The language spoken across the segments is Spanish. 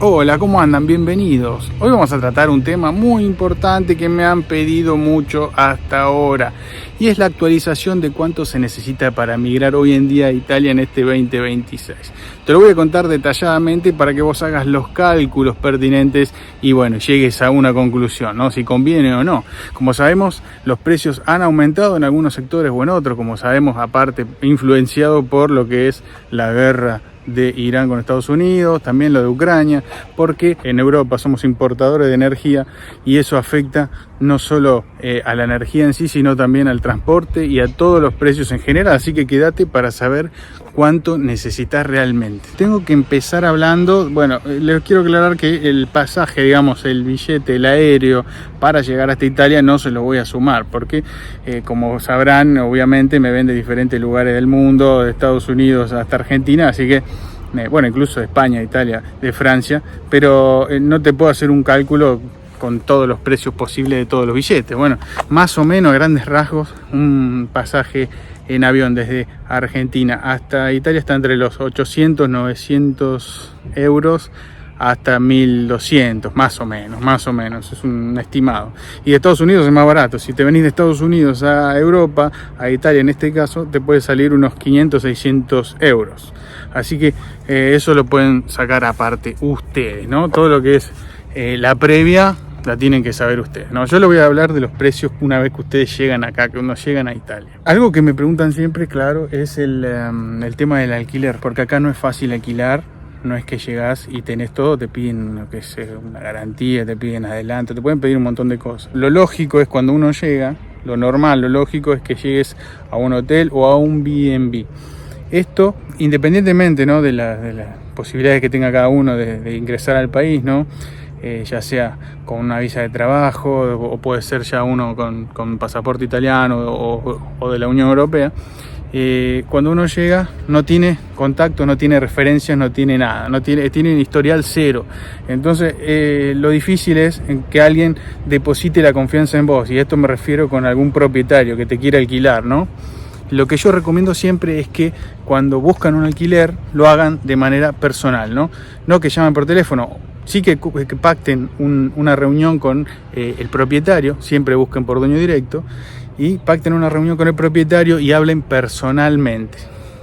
Hola, ¿cómo andan? Bienvenidos. Hoy vamos a tratar un tema muy importante que me han pedido mucho hasta ahora y es la actualización de cuánto se necesita para migrar hoy en día a Italia en este 2026. Te lo voy a contar detalladamente para que vos hagas los cálculos pertinentes y bueno, llegues a una conclusión, ¿no? Si conviene o no. Como sabemos, los precios han aumentado en algunos sectores o en otros, como sabemos, aparte influenciado por lo que es la guerra de Irán con Estados Unidos, también lo de Ucrania, porque en Europa somos importadores de energía y eso afecta no solo a la energía en sí, sino también al transporte y a todos los precios en general, así que quédate para saber cuánto necesitas realmente. Tengo que empezar hablando, bueno, les quiero aclarar que el pasaje, digamos, el billete, el aéreo para llegar hasta Italia no se lo voy a sumar, porque como sabrán, obviamente me ven de diferentes lugares del mundo, de Estados Unidos hasta Argentina, así que bueno, incluso de España, Italia, de Francia, pero no te puedo hacer un cálculo con todos los precios posibles de todos los billetes. Bueno, más o menos a grandes rasgos, un pasaje en avión desde Argentina hasta Italia está entre los 800, 900 euros hasta 1200, más o menos, es un estimado. Y de Estados Unidos es más barato. Si te venís de Estados Unidos a Europa, a Italia en este caso, te puede salir unos 500, 600 euros. Así que eso lo pueden sacar aparte ustedes, ¿no? Todo lo que es la previa la tienen que saber ustedes, ¿no? Yo les voy a hablar de los precios una vez que ustedes llegan acá, que uno llegan a Italia. Algo que me preguntan siempre, claro, es el tema del alquiler, porque acá no es fácil alquilar. No es que llegás y tenés todo, te piden lo que es una garantía, te piden adelanto, te pueden pedir un montón de cosas. Lo lógico es cuando uno llega, lo normal, lo lógico es que llegues a un hotel o a un B&B. Esto, independientemente, ¿no?, de las posibilidades que tenga cada uno de ingresar al país, ¿no? Ya sea con una visa de trabajo o puede ser ya uno con pasaporte italiano o de la Unión Europea. Cuando uno llega no tiene contacto, no tiene referencias, no tiene nada, tiene un historial cero. Entonces lo difícil es que alguien deposite la confianza en vos, y esto me refiero con algún propietario que te quiera alquilar, ¿no? Lo que yo recomiendo siempre es que cuando buscan un alquiler lo hagan de manera personal, no que llamen por teléfono. Sí que pacten una reunión con el propietario, siempre busquen por dueño directo, y pacten una reunión con el propietario y hablen personalmente,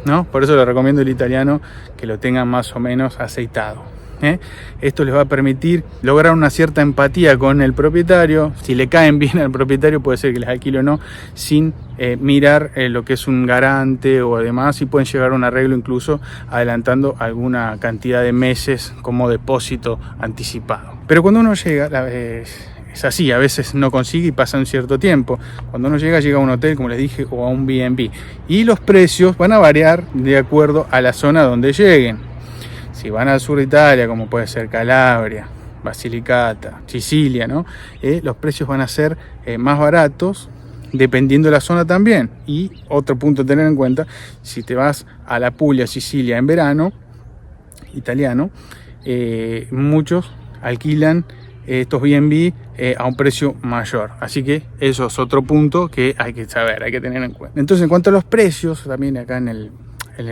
¿no? Por eso les recomiendo el italiano, que lo tengan más o menos aceitado, ¿eh? Esto les va a permitir lograr una cierta empatía con el propietario. Si le caen bien al propietario, puede ser que les alquile o no, sin mirar lo que es un garante o demás, y pueden llegar a un arreglo incluso adelantando alguna cantidad de meses como depósito anticipado. Pero cuando uno llega, es así, a veces no consigue y pasa un cierto tiempo. Cuando uno llega a un hotel, como les dije, o a un B&B. Y los precios van a variar de acuerdo a la zona donde lleguen. Si van al sur de Italia, como puede ser Calabria, Basilicata, Sicilia, ¿no? Los precios van a ser más baratos, dependiendo de la zona también. Y otro punto a tener en cuenta, si te vas a la Puglia, Sicilia en verano, italiano, muchos alquilan estos B&B a un precio mayor, así que eso es otro punto que hay que saber, hay que tener en cuenta. Entonces, en cuanto a los precios, también acá en el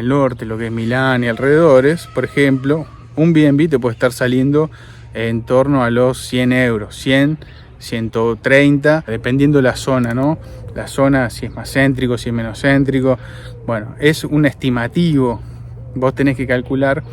norte, lo que es Milán y alrededores, por ejemplo, un B&B te puede estar saliendo en torno a los 100 euros, 100, 130, dependiendo de la zona, ¿no? La zona, si es más céntrico, si es menos céntrico, bueno, es un estimativo. Vos tenés que calcular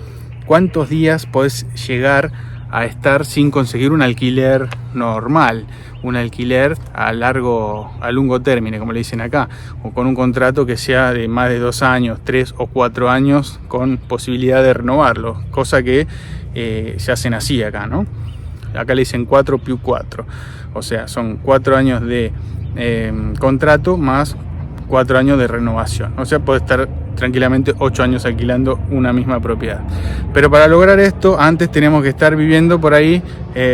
cuántos días podés llegar a estar sin conseguir un alquiler normal, un alquiler a lungo término, como le dicen acá, o con un contrato que sea de más de 2 años, 3 o 4 años, con posibilidad de renovarlo, cosa que se hacen así acá, ¿no? Acá le dicen 4+4, o sea, son 4 años de contrato más 4 años de renovación, o sea, puede estar tranquilamente 8 años alquilando una misma propiedad. Pero para lograr esto, antes tenemos que estar viviendo por ahí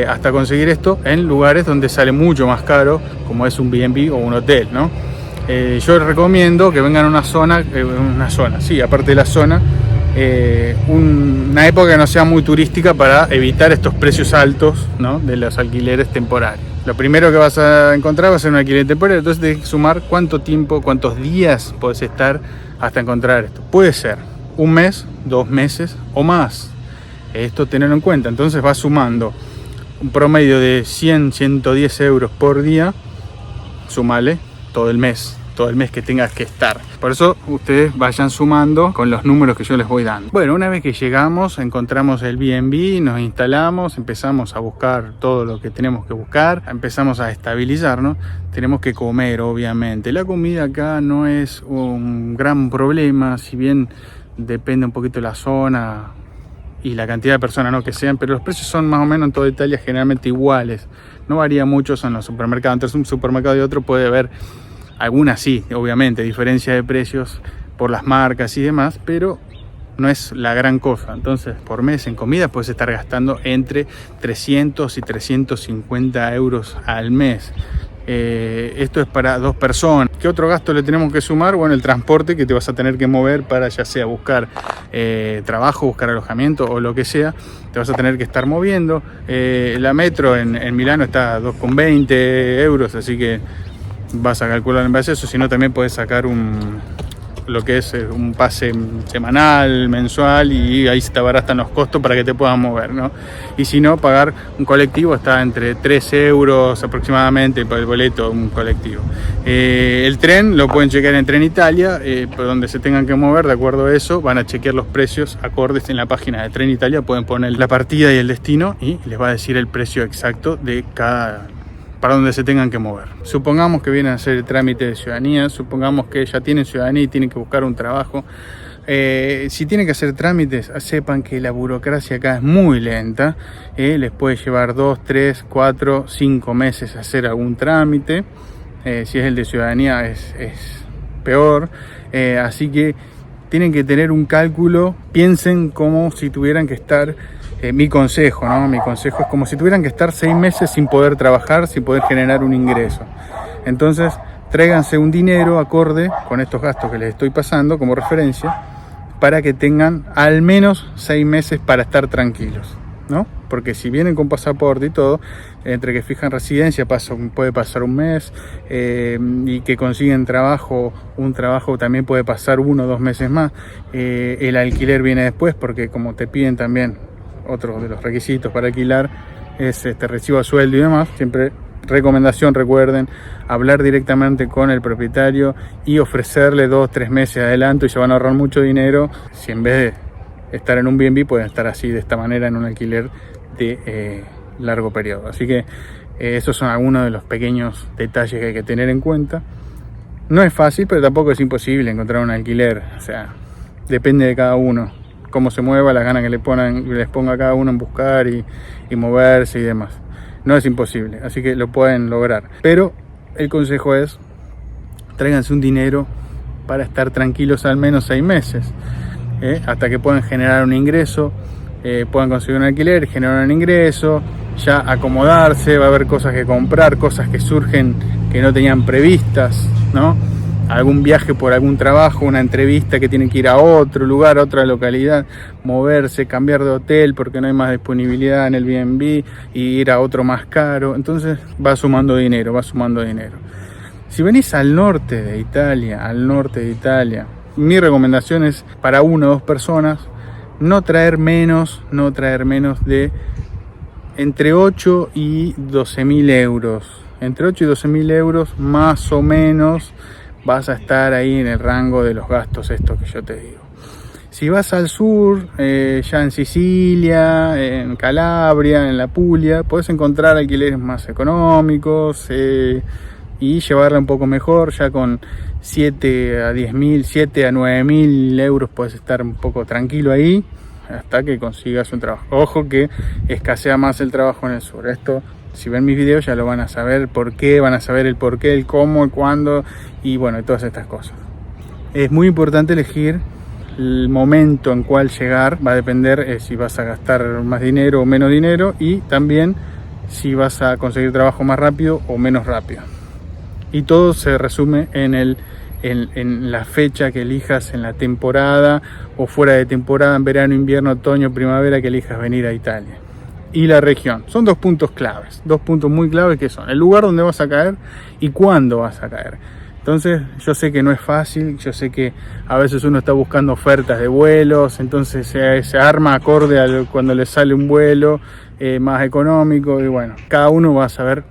hasta conseguir esto en lugares donde sale mucho más caro, como es un B&B o un hotel, ¿no? Yo les recomiendo que vengan a una zona, sí, aparte de la zona, una época que no sea muy turística para evitar estos precios altos, ¿no?, de los alquileres temporarios. Lo primero que vas a encontrar va a ser un alquiler temporario, entonces tienes que sumar cuánto tiempo, cuántos días podés estar hasta encontrar esto. Puede ser 1 mes, 2 meses o más. Esto tenerlo en cuenta. Entonces va sumando un promedio de 100, 110 euros por día. Súmale todo el mes que tengas que estar. Por eso ustedes vayan sumando con los números que yo les voy dando. Bueno, una vez que llegamos, encontramos el B&B, nos instalamos, empezamos a buscar todo lo que tenemos que buscar, empezamos a estabilizarnos. Tenemos que comer, obviamente. La comida acá no es un gran problema, si bien depende un poquito de la zona y la cantidad de personas, ¿no?, que sean, pero los precios son más o menos en toda Italia generalmente iguales. No varía mucho, son los supermercados. Entre un supermercado y otro puede haber algunas, sí, obviamente, diferencia de precios por las marcas y demás, pero no es la gran cosa. Entonces, por mes en comida puedes estar gastando entre 300 y 350 euros al mes. Esto es para 2 personas. ¿Qué otro gasto le tenemos que sumar? Bueno, el transporte que te vas a tener que mover para ya sea buscar trabajo, buscar alojamiento o lo que sea. Te vas a tener que estar moviendo. La metro en Milano está a 2,20 euros, así que vas a calcular en base a eso. Si no, también puedes sacar lo que es un pase semanal, mensual, y ahí se te abaratan los costos para que te puedas mover, ¿no? Y si no, pagar un colectivo está entre 3 euros aproximadamente para el boleto, un colectivo. El tren lo pueden chequear en Tren Italia, por donde se tengan que mover. De acuerdo a eso, van a chequear los precios acordes en la página de Tren Italia. Pueden poner la partida y el destino y les va a decir el precio exacto de cada para donde se tengan que mover. Supongamos que vienen a hacer el trámite de ciudadanía, supongamos que ya tienen ciudadanía y tienen que buscar un trabajo. Si tienen que hacer trámites, sepan que la burocracia acá es muy lenta. Les puede llevar 2, 3, 4, 5 meses hacer algún trámite. Si es el de ciudadanía es peor. Así que tienen que tener un cálculo. Piensen como si tuvieran que estar... mi consejo, ¿no? Mi consejo es como si tuvieran que estar 6 meses sin poder trabajar, sin poder generar un ingreso. Entonces, tráiganse un dinero acorde con estos gastos que les estoy pasando como referencia, para que tengan al menos 6 meses para estar tranquilos, ¿no? Porque si vienen con pasaporte y todo, entre que fijan residencia puede pasar un mes, y que consiguen trabajo, un trabajo también puede pasar 1 o 2 meses más. El alquiler viene después, porque como te piden también, otro de los requisitos para alquilar es recibo a sueldo y demás. Siempre recomendación, recuerden, hablar directamente con el propietario y ofrecerle 2 o 3 meses de adelanto, y se van a ahorrar mucho dinero. Si en vez de estar en un B&B pueden estar así, de esta manera, en un alquiler de largo periodo. Así que esos son algunos de los pequeños detalles que hay que tener en cuenta. No es fácil, pero tampoco es imposible encontrar un alquiler. O sea, depende de cada uno, cómo se mueva, las ganas que les ponga a cada uno en buscar y moverse y demás. No es imposible, así que lo pueden lograr. Pero el consejo es, tráiganse un dinero para estar tranquilos al menos 6 meses, hasta que puedan generar un ingreso, puedan conseguir un alquiler, generar un ingreso, ya acomodarse. Va a haber cosas que comprar, cosas que surgen que no tenían previstas, ¿no? Algún viaje por algún trabajo, una entrevista que tienen que ir a otro lugar, a otra localidad, moverse, cambiar de hotel porque no hay más disponibilidad en el B&B y ir a otro más caro. Entonces va sumando dinero. Si venís al norte de Italia, mi recomendación es para 1 o 2 personas, no traer menos de entre 8 y 12.000 euros. Entre 8 y 12.000 euros más o menos vas a estar ahí en el rango de los gastos estos que yo te digo. Si vas al sur, ya en Sicilia, en Calabria, en la Puglia, puedes encontrar alquileres más económicos y llevarla un poco mejor. Ya con 7 a 10.000, 7 a 9.000 euros puedes estar un poco tranquilo ahí hasta que consigas un trabajo. Ojo que escasea más el trabajo en el sur. Esto, si ven mis videos, ya lo van a saber por qué, van a saber el por qué, el cómo, el cuándo y bueno, todas estas cosas. Es muy importante elegir el momento en cual llegar. Va a depender si vas a gastar más dinero o menos dinero, y también si vas a conseguir trabajo más rápido o menos rápido. Y todo se resume en la fecha que elijas, en la temporada o fuera de temporada, en verano, invierno, otoño, primavera, que elijas venir a Italia. Y la región. Son 2 puntos claves, 2 puntos muy claves, que son el lugar donde vas a caer y cuándo vas a caer. Entonces yo sé que no es fácil, yo sé que a veces uno está buscando ofertas de vuelos, entonces se arma acorde a cuando le sale un vuelo más económico, y bueno, cada uno va a saber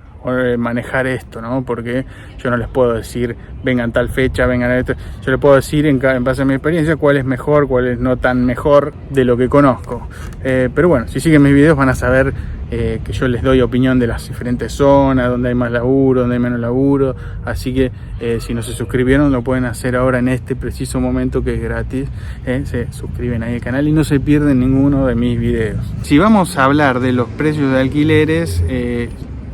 manejar esto, ¿no? Porque yo no les puedo decir vengan tal fecha, vengan a esto. Yo les puedo decir en base a mi experiencia cuál es mejor, cuál es no tan mejor de lo que conozco. Pero bueno, si siguen mis videos van a saber que yo les doy opinión de las diferentes zonas, donde hay más laburo, donde hay menos laburo. Así que si no se suscribieron lo pueden hacer ahora en este preciso momento, que es gratis. Se suscriben ahí al canal y no se pierden ninguno de mis videos. Si vamos a hablar de los precios de alquileres,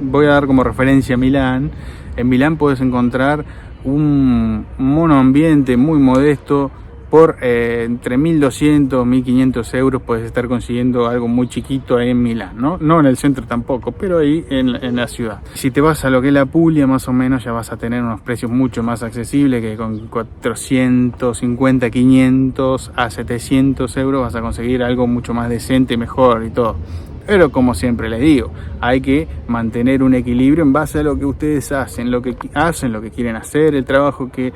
voy a dar como referencia Milán. En Milán puedes encontrar un monoambiente muy modesto por entre 1.200 1.500 euros. Puedes estar consiguiendo algo muy chiquito ahí en Milán, no en el centro tampoco, pero ahí en la ciudad. Si te vas a lo que es la Puglia, más o menos ya vas a tener unos precios mucho más accesibles, que con 450, 500 a 700 euros vas a conseguir algo mucho más decente, mejor y todo. Pero como siempre les digo, hay que mantener un equilibrio en base a lo que ustedes hacen, lo que quieren hacer, el trabajo que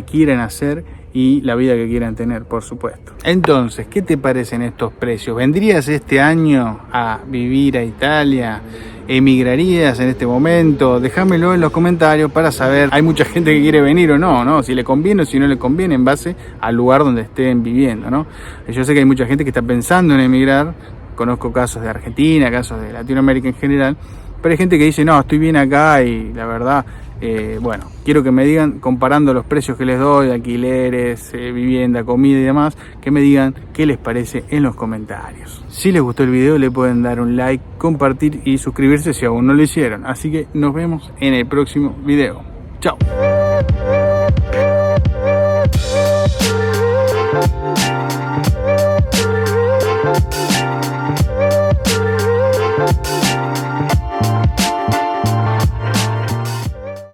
quieren hacer y la vida que quieran tener, por supuesto. Entonces, ¿qué te parecen estos precios? ¿Vendrías este año a vivir a Italia? ¿Emigrarías en este momento? Déjamelo en los comentarios para saber. Hay mucha gente que quiere venir o no, si le conviene o si no le conviene, en base al lugar donde estén viviendo, ¿no? Yo sé que hay mucha gente que está pensando en emigrar. Conozco casos de Argentina, casos de Latinoamérica en general, pero hay gente que dice, no, estoy bien acá y la verdad, bueno, quiero que me digan, comparando los precios que les doy, de alquileres, vivienda, comida y demás, que me digan qué les parece en los comentarios. Si les gustó el video, le pueden dar un like, compartir y suscribirse si aún no lo hicieron. Así que nos vemos en el próximo video. Chao.